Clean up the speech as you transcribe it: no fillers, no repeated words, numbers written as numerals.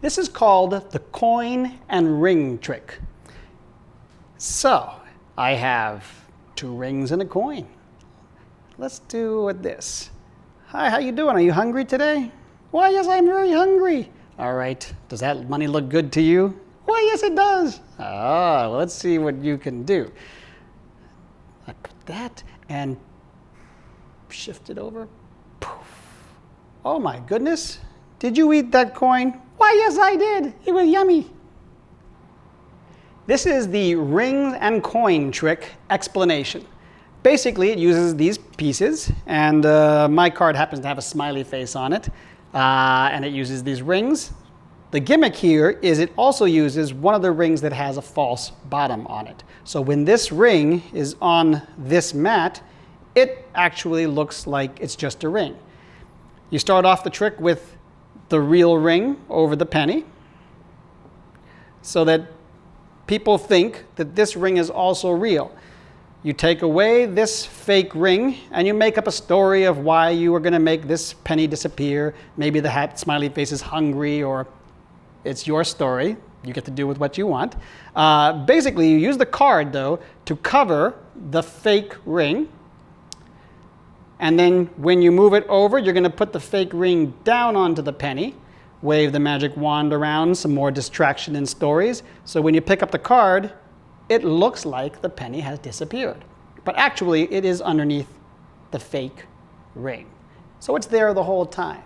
This is called the coin and ring trick. So, I have 2 rings and a coin. Let's do this. Hi, how you doing? Are you hungry today? Why, yes, I'm very hungry. All right, does that money look good to you? Why, yes, it does. Ah, well, let's see what you can do. I put that and shift it over. Poof. Oh my goodness, did you eat that coin? Why, yes, I did. It was yummy. This is the rings and coin trick explanation. Basically, it uses these pieces, and my card happens to have a smiley face on it, and it uses these rings. The gimmick here is it also uses one of the rings that has a false bottom on it. So when this ring is on this mat, it actually looks like it's just a ring. You start off the trick with the real ring over the penny, so that people think that this ring is also real. You take away this fake ring and you make up a story of why you are going to make this penny disappear. Maybe the smiley face is hungry, or it's your story. You get to do with what you want. Basically, you use the card, though, to cover the fake ring. And then when you move it over, you're going to put the fake ring down onto the penny, wave the magic wand around, some more distraction and stories. So when you pick up the card, it looks like the penny has disappeared. But actually, it is underneath the fake ring. So it's there the whole time.